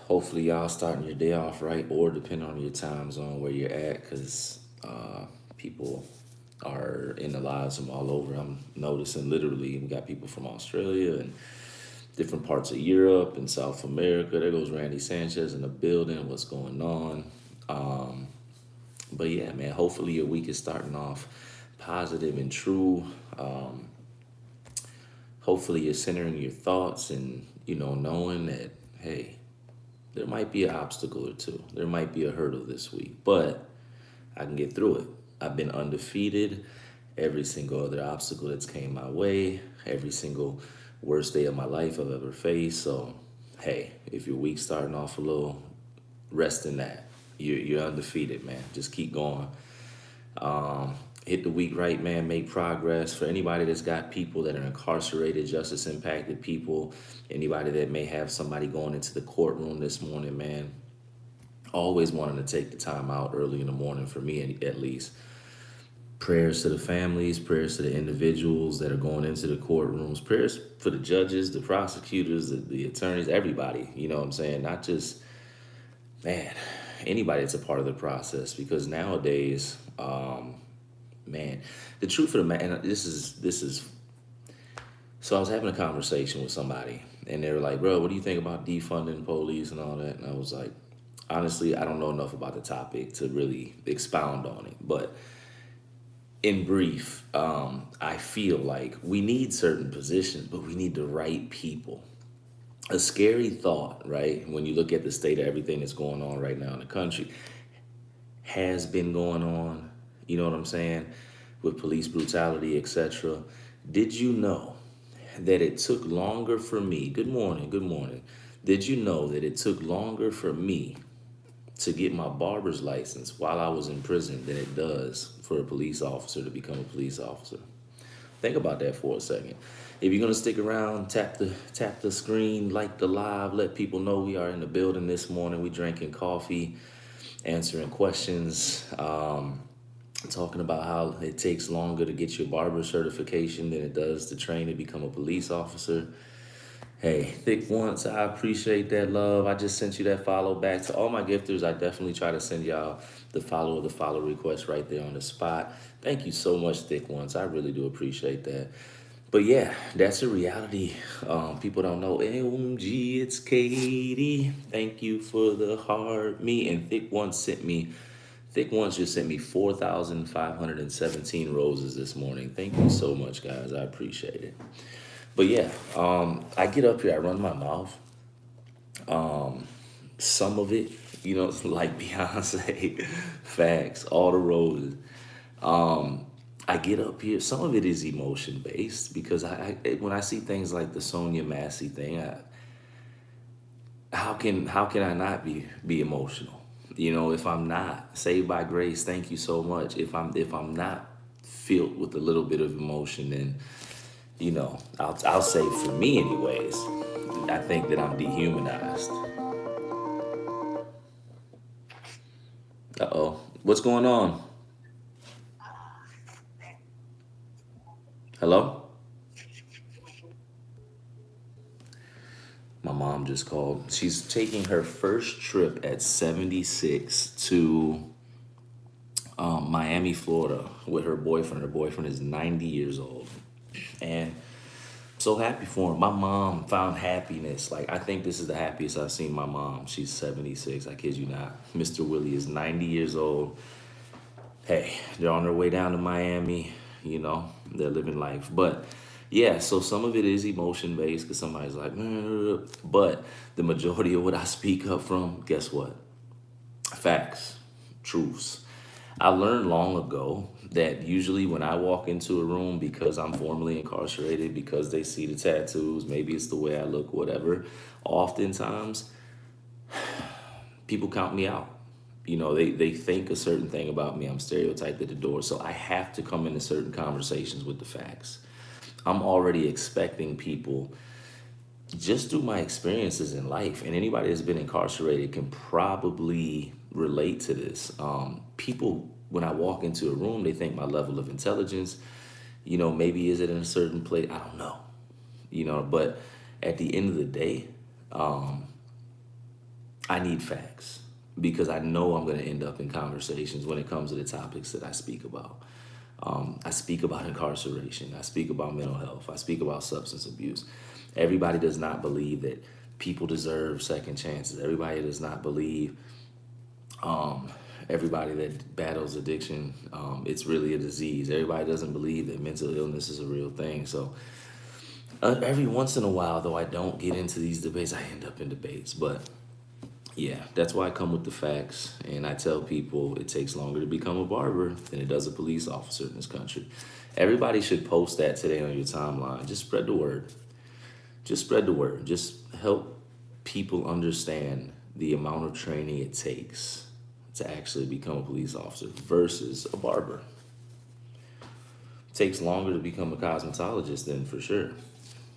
Hopefully, y'all starting your day off right, or depending on your time zone where you're at, because people are in the lives from all over. I'm noticing literally we got people from Australia and different parts of Europe and South America. There goes Randy Sanchez in the building. What's going on? Um, but yeah, man. Hopefully, your week is starting off positive and true. Um, Hopefully, you're centering your thoughts and knowing that hey, there might be an obstacle or two. There might be a hurdle this week, but I can get through it. I've been undefeated every single other obstacle that's came my way, every single worst day of my life I've ever faced. So, hey, if your week's starting off a little, rest in that. You're undefeated, man. Just keep going. Hit the week right, man. Make progress. For anybody that's got people that are incarcerated, justice impacted people, anybody that may have somebody going into the courtroom this morning, man, always wanting to take the time out early in the morning, for me at least. Prayers to the families, prayers to the individuals that are going into the courtrooms, prayers for the judges, the prosecutors, the attorneys, everybody. You know what I'm saying? Not just, man, anybody that's a part of the process. Because nowadays, man, the truth of the matter, and this is. So I was having a conversation with somebody, and they were like, "Bro, what do you think about defunding police and all that?" And I was like, "Honestly, I don't know enough about the topic to really expound on it, but in brief, I feel like we need certain positions, but we need the right people." A scary thought, right? When you look at the state of everything that's going on right now in the country, has been going on, you know what I'm saying, with police brutality, etc. Did you know that it took longer for me? Good morning, good morning. Did you know that it took longer for me to get my barber's license while I was in prison than it does for a police officer to become a police officer? Think about that for a second. If you're gonna stick around, tap the screen, like the live, let people know we are in the building this morning. We drinking coffee, answering questions, talking about how it takes longer to get your barber certification than it does to train to become a police officer. Hey, Thick Once, I appreciate that love. I just sent you that follow back. To all my gifters, I definitely try to send y'all the follow request right there on the spot. Thank you so much, Thick Once. I really do appreciate that. But yeah, that's a reality. People don't know. OMG, it's Katie. Thank you for the heart. Me and Thick Once just sent me 4,517 roses this morning. Thank you so much, guys. I appreciate it. But yeah, I get up here, I run my mouth. Some of it, like Beyonce, facts, all the roses. I get up here. Some of it is emotion based because when I see things like the Sonia Massey thing, how can I not be emotional? If I'm not saved by grace, thank you so much. If I'm not filled with a little bit of emotion, then I'll say for me anyways, I think that I'm dehumanized. Uh-oh. What's going on? Hello? My mom just called. She's taking her first trip at 76 to Miami, Florida with her boyfriend. Her boyfriend is 90 years old. And so happy for him. My mom found happiness. Like, I think this is the happiest I've seen my mom. She's 76. I kid you not. Mr. Willie is 90 years old. Hey, they're on their way down to Miami. They're living life. But yeah, so some of it is emotion based because somebody's like, but the majority of what I speak up from, guess what? Facts, truths. I learned long ago that usually when I walk into a room, because I'm formerly incarcerated, because they see the tattoos, maybe it's the way I look, whatever, oftentimes people count me out. They think a certain thing about me. I'm stereotyped at the door. So I have to come into certain conversations with the facts. I'm already expecting people just through my experiences in life, and anybody that's been incarcerated can probably relate to this. People, when I walk into a room, they think my level of intelligence, maybe is it in a certain place? I don't know, but at the end of the day, I need facts because I know I'm going to end up in conversations when it comes to the topics that I speak about. I speak about incarceration. I speak about mental health. I speak about substance abuse. Everybody does not believe that people deserve second chances. Everybody does not believe everybody that battles addiction, it's really a disease. Everybody doesn't believe that mental illness is a real thing. So every once in a while, though I don't get into these debates, I end up in debates. But yeah, that's why I come with the facts. And I tell people it takes longer to become a barber than it does a police officer in this country. Everybody should post that today on your timeline. Just spread the word. Just spread the word. Just help people understand the amount of training it takes to actually become a police officer versus a barber. It takes longer to become a cosmetologist than for sure.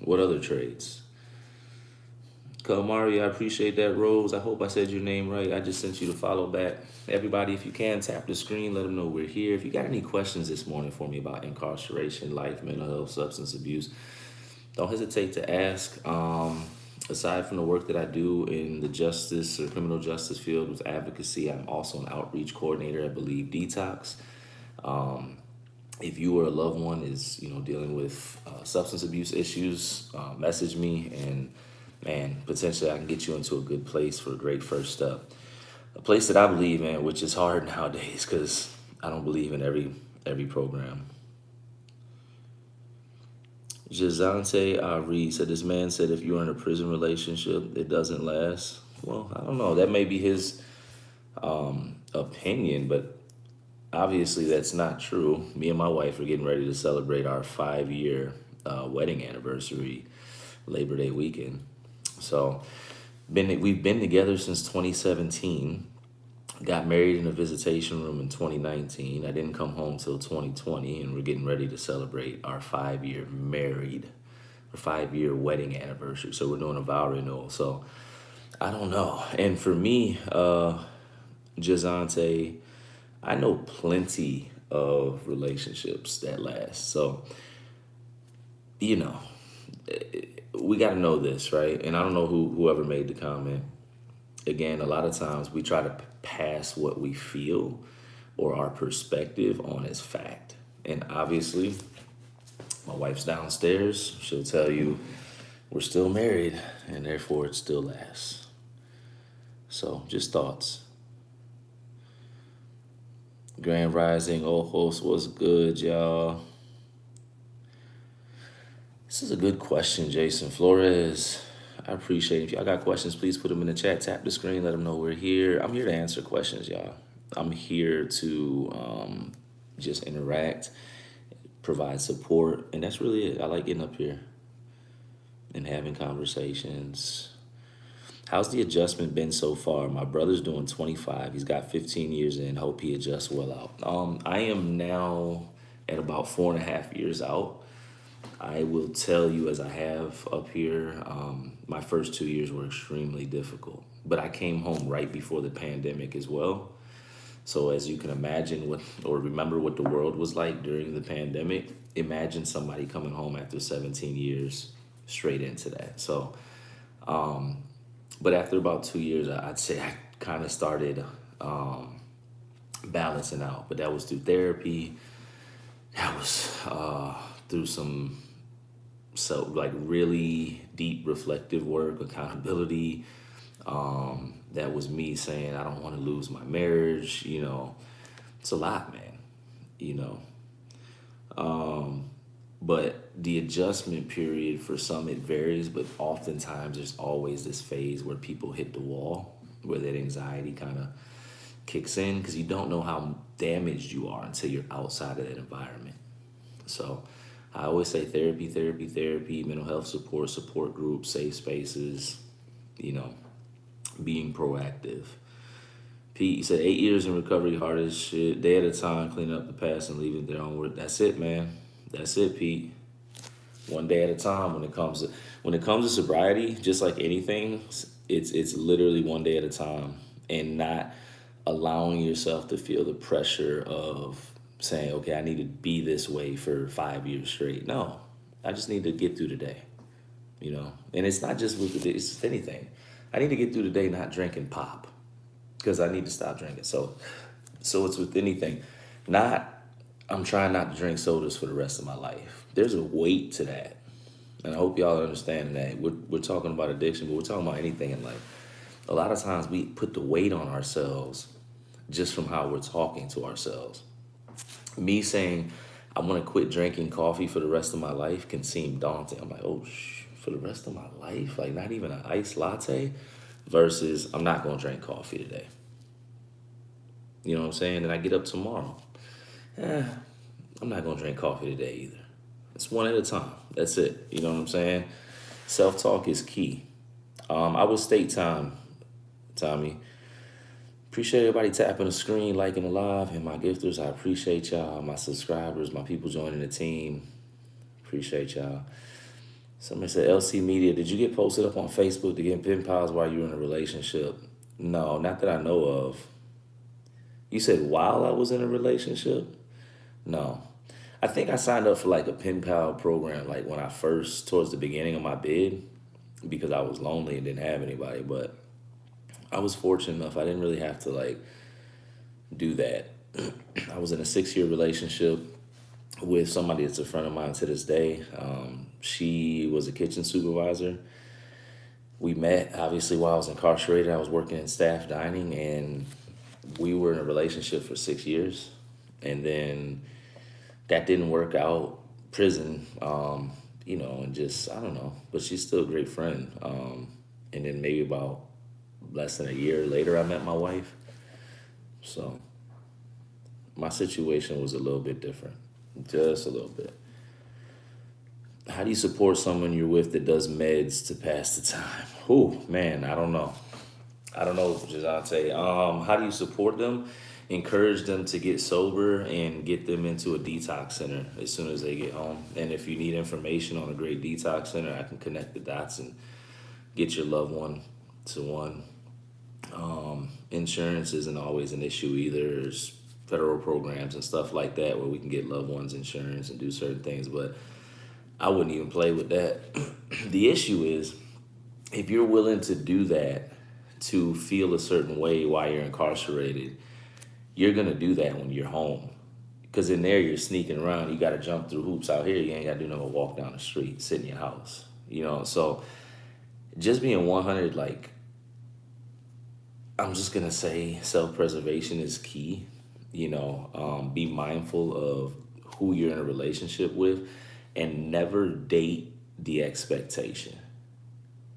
What other trades? Kamari, I appreciate that, Rose. I hope I said your name right. I just sent you to follow back. Everybody, if you can, tap the screen, let them know we're here. If you got any questions this morning for me about incarceration, life, mental health, substance abuse, don't hesitate to ask. Aside from the work that I do in the justice or criminal justice field with advocacy, I'm also an outreach coordinator at Believe Detox. If you or a loved one is, dealing with substance abuse issues, message me, and man, potentially I can get you into a good place for a great first step. A place that I believe in, which is hard nowadays because I don't believe in every program. Jazante Ari said, this man said if you're in a prison relationship, it doesn't last. Well, I don't know. That may be his opinion, but obviously that's not true. Me and my wife are getting ready to celebrate our 5-year wedding anniversary Labor Day weekend. So we've been together since 2017. Got married in a visitation room in 2019. I didn't come home till 2020, and we're getting ready to celebrate our 5-year or 5-year wedding anniversary. So we're doing a vow renewal. So I don't know. And for me, Jazante, I know plenty of relationships that last. So, we got to know this, right? And I don't know whoever made the comment. Again, a lot of times we try to pass what we feel or our perspective on as fact. And obviously, my wife's downstairs. She'll tell you we're still married and therefore it still lasts. So just thoughts. Grand Rising, Ojos was good, y'all. This is a good question, Jason Flores. I appreciate it. If y'all got questions, please put them in the chat. Tap the screen, let them know we're here. I'm here to answer questions, y'all. I'm here to just interact, provide support, and that's really it. I like getting up here and having conversations. How's the adjustment been so far? My brother's doing 25. He's got 15 years in. Hope he adjusts well out. I am now at about 4.5 years out. I will tell you, as I have up here, my first 2 years were extremely difficult. But I came home right before the pandemic as well. So as you can imagine remember what the world was like during the pandemic, imagine somebody coming home after 17 years straight into that. So, but after about 2 years, I'd say I kind of started balancing out. But that was through therapy. That was through some really deep reflective work, accountability. That was me saying I don't want to lose my marriage. It's a lot, man. But the adjustment period for some, it varies, but oftentimes there's always this phase where people hit the wall, where that anxiety kind of kicks in because you don't know how damaged you are until you're outside of that environment. So I always say therapy, mental health support groups, safe spaces, being proactive. Pete, you said 8 years in recovery, hard as shit, day at a time, cleaning up the past and leaving their own work. That's it, man. That's it, Pete. One day at a time. When it comes to sobriety, just like anything, it's literally one day at a time, and not allowing yourself to feel the pressure of saying, okay, I need to be this way for 5 years straight. No, I just need to get through the day, And it's not just it's just anything. I need to get through the day not drinking pop because I need to stop drinking. So it's with anything. Not I'm trying not to drink sodas for the rest of my life. There's a weight to that. And I hope y'all understand that. We're talking about addiction, but we're talking about anything in life. A lot of times we put the weight on ourselves just from how we're talking to ourselves. Me saying I want to quit drinking coffee for the rest of my life can seem daunting. I'm like, oh, for the rest of my life? Like not even an iced latte versus I'm not going to drink coffee today. You know what I'm saying? And I get up tomorrow. Eh, I'm not going to drink coffee today either. It's one at a time. That's it. You know what I'm saying? Self-talk is key. I would state time, Tommy. Appreciate everybody tapping the screen, liking the live, and my gifters. I appreciate y'all, my subscribers, my people joining the team. Appreciate y'all. Somebody said, LC Media, did you get posted up on Facebook to get pen pals while you were in a relationship? No, not that I know of. You said while I was in a relationship? No. I think I signed up for like a pen pal program like when I first, towards the beginning of my bid, because I was lonely and didn't have anybody. But I was fortunate enough, I didn't really have to like do that. I was in a 6-year relationship with somebody that's a friend of mine to this day. She was a kitchen supervisor. We met obviously while I was incarcerated. I was working in staff dining, and we were in a relationship for 6 years. And then that didn't work out. Prison, and just, I don't know. But she's still a great friend. And then maybe about less than a year later, I met my wife. So my situation was a little bit different, just a little bit. How do you support someone you're with that does meds to pass the time? Oh, man, I don't know. I don't know, Jazante. How do you support them? Encourage them to get sober and get them into a detox center as soon as they get home. And if you need information on a great detox center, I can connect the dots and get your loved one to one. Insurance isn't always an issue either. There's federal programs and stuff like that where we can get loved ones insurance and do certain things, but I wouldn't even play with that. The issue is if you're willing to do that to feel a certain way while you're incarcerated, you're going to do that when you're home. Because in there, you're sneaking around. You got to jump through hoops. Out here, you ain't got to do nothing but walk down the street, sit in your house. So just being 100, like, I'm just going to say self-preservation is key. Be mindful of who you're in a relationship with and never date the expectation.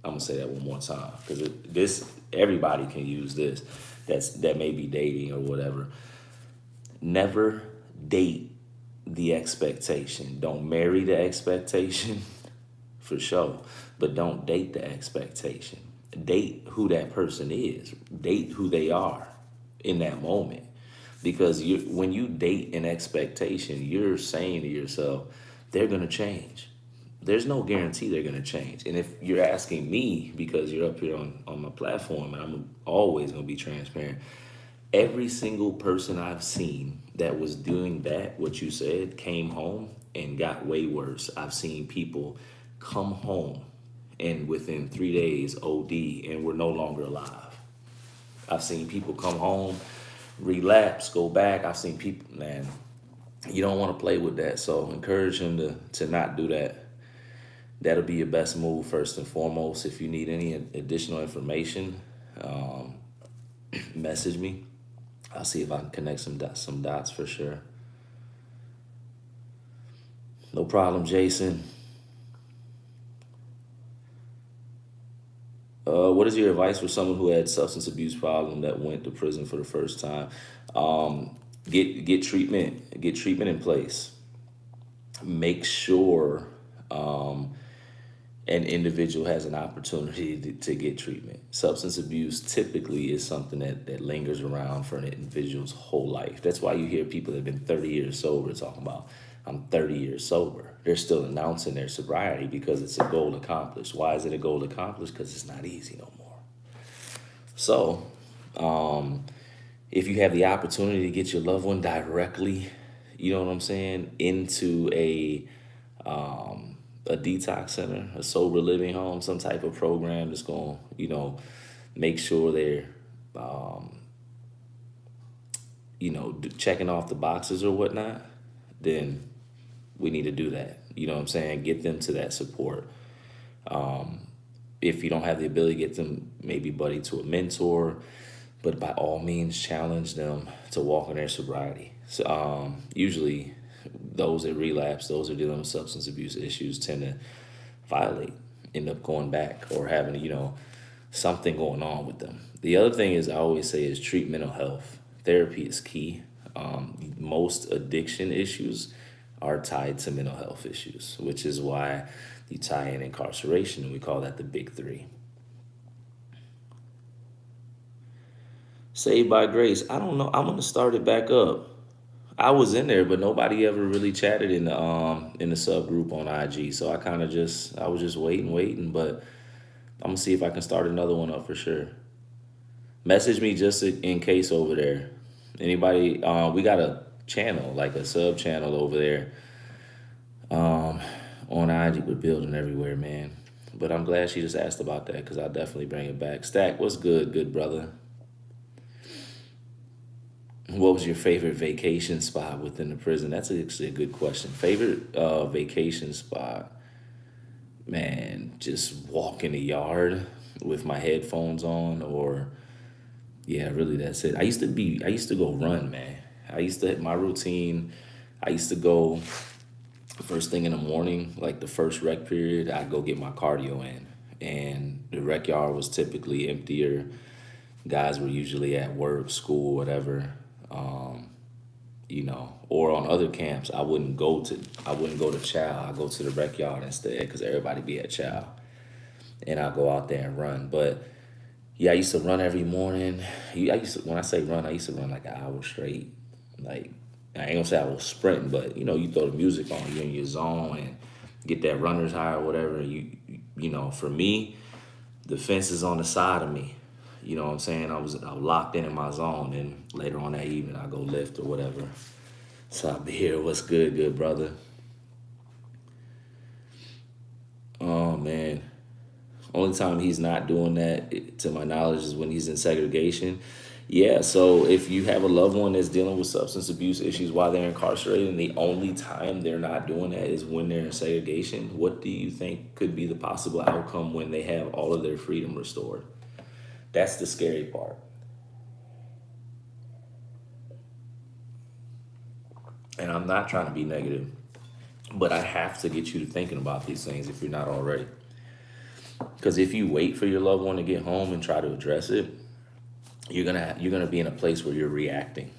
I'm going to say that one more time because everybody can use this. That may be dating or whatever. Never date the expectation. Don't marry the expectation for sure, but don't date the expectation. Date who that person is. Date who they are in that moment. Because when you date an expectation, you're saying to yourself, they're going to change. There's no guarantee they're going to change. And if you're asking me, because you're up here on my platform, and I'm always going to be transparent, every single person I've seen that was doing that, what you said, came home and got way worse. I've seen people come home and within 3 days OD and were no longer alive. I've seen people come home, relapse, go back. I've seen people, man, you don't want to play with that. So encourage him to not do that. That'll be your best move first and foremost. If you need any additional information, message me. I'll see if I can connect some dots for sure. No problem, Jason. What is your advice for someone who had substance abuse problem that went to prison for the first time? Get treatment. Get treatment in place. Make sure an individual has an opportunity to get treatment. Substance abuse typically is something that lingers around for an individual's whole life. That's why you hear people that have been 30 years sober talking about, I'm 30 years sober. They're still announcing their sobriety because it's a goal accomplished. Why is it a goal accomplished? Because it's not easy no more. So if you have the opportunity to get your loved one directly, you know what I'm saying, into a a detox center, a sober living home, some type of program that's going to, make sure they're, checking off the boxes or whatnot, then we need to do that. You know what I'm saying? Get them to that support. If you don't have the ability, get them maybe buddy to a mentor, but by all means, challenge them to walk in their sobriety. So, usually, those that relapse, those that are dealing with substance abuse issues, tend to violate, end up going back or having, something going on with them. The other thing is, I always say, is treat mental health. Therapy is key. Most addiction issues are tied to mental health issues, which is why you tie in incarceration, and we call that the big three. Saved by Grace. I don't know. I'm gonna start it back up. I was in there, but nobody ever really chatted in the subgroup on IG. So I was just waiting. But I'm gonna see if I can start another one up for sure. Message me just in case over there. Anybody? We got a channel, like a sub channel over there. On IG, we're building everywhere, man. But I'm glad she just asked about that because I'll definitely bring it back. Stack, what's good brother? What was your favorite vacation spot within the prison? That's actually a good question. Favorite vacation spot? Man, just walk in the yard with my headphones on, or yeah, really that's it. I used to go run, man. My routine, I used to go first thing in the morning, like the first rec period, I'd go get my cardio in. And the rec yard was typically emptier. Guys were usually at work, school, whatever. Or on other camps, I wouldn't go to chow. I go to the rec yard instead because everybody be at chow, and I go out there and run. But yeah, I used to run every morning. When I say run, I used to run like an hour straight. Like, I ain't gonna say I was sprinting, but you throw the music on, you're in your zone and get that runner's high or whatever. For me, the fence is on the side of me. You know what I'm saying? I was locked in my zone, and later on that evening I go lift or whatever. So I'll be here. What's good brother? Oh man. Only time he's not doing that, to my knowledge, is when he's in segregation. Yeah, so if you have a loved one that's dealing with substance abuse issues while they're incarcerated, and the only time they're not doing that is when they're in segregation, what do you think could be the possible outcome when they have all of their freedom restored? That's the scary part. And I'm not trying to be negative, but I have to get you to thinking about these things if you're not already. Because if you wait for your loved one to get home and try to address it, you're gonna be in a place where you're reacting.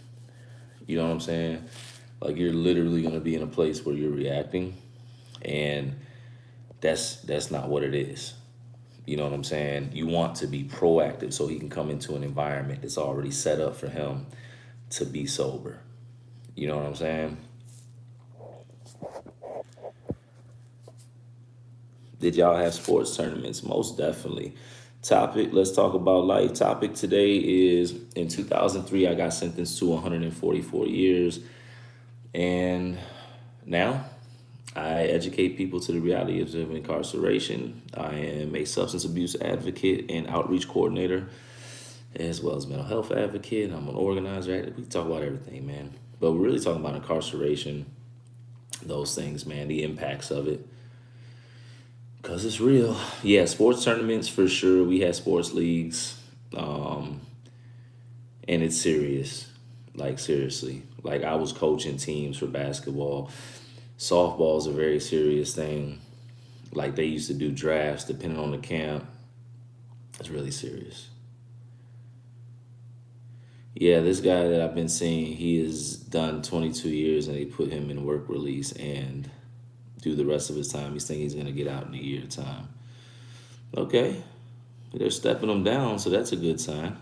You know what I'm saying? Like, you're literally gonna be in a place where you're reacting, and that's not what it is. You know what I'm saying? You want to be proactive so he can come into an environment that's already set up for him to be sober. You know what I'm saying? Did y'all have sports tournaments? Most definitely. Topic, let's talk about life. Topic today is, in 2003, I got sentenced to 144 years. And now I educate people to the realities of incarceration. I am a substance abuse advocate and outreach coordinator, as well as mental health advocate. I'm an organizer. We can talk about everything, man. But we're really talking about incarceration, those things, man, the impacts of it. Because it's real. Yeah, sports tournaments for sure. We had sports leagues. And it's serious. Like, seriously. Like, I was coaching teams for basketball. Softball is a very serious thing. Like, they used to do drafts depending on the camp. It's really serious. Yeah, this guy that I've been seeing, he has done 22 years, and they put him in work release and do the rest of his time. He's thinking he's going to get out in a year time. Okay. They're stepping him down, so that's a good sign.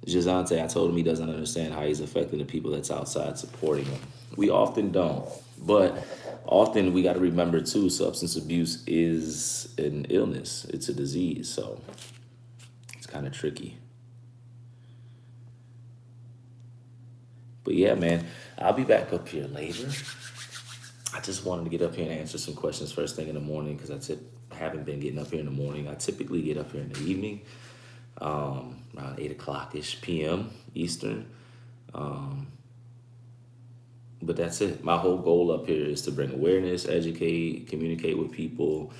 Jazante, I told him he doesn't understand how he's affecting the people that's outside supporting him. We often don't. But often we got to remember, too, substance abuse is an illness. It's a disease, so it's kind of tricky. But yeah, man, I'll be back up here later. I just wanted to get up here and answer some questions first thing in the morning because haven't been getting up here in the morning. I typically get up here in the evening, around 8 o'clock ish p.m. Eastern. Um, but that's it. My whole goal up here is to bring awareness, educate, communicate with people,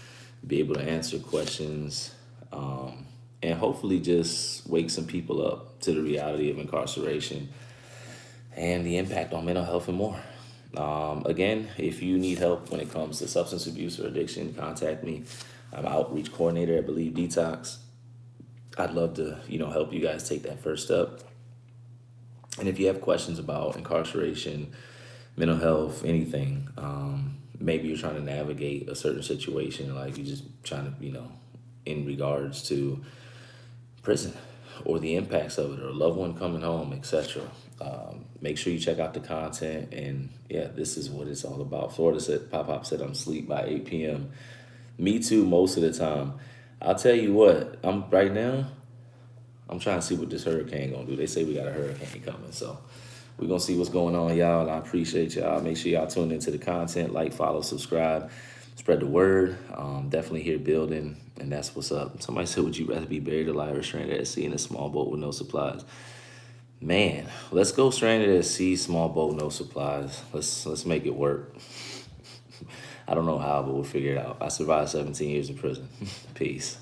be able to answer questions, and hopefully just wake some people up to the reality of incarceration and the impact on mental health and more. Again, if you need help when it comes to substance abuse or addiction, contact me. I'm outreach coordinator at Believe Detox. I'd love to, help you guys take that first step. And if you have questions about incarceration, mental health, anything, maybe you're trying to navigate a certain situation, like you're just trying to, in regards to prison or the impacts of it or a loved one coming home, etc. Make sure you check out the content. And yeah, this is what it's all about. Florida said, Pop said, I'm asleep by 8 p.m. Me too, most of the time. I'll tell you what, right now, I'm trying to see what this hurricane gonna do. They say we got a hurricane coming, so we're gonna see what's going on, y'all. And I appreciate y'all. Make sure y'all tune into the content, like, follow, subscribe, spread the word. Definitely here building, and that's what's up. Somebody said, would you rather be buried alive or stranded at sea in a small boat with no supplies? Man, let's go stranded at sea, small boat, no supplies. Let's make it work. I don't know how, but we'll figure it out. I survived 17 years in prison. Peace.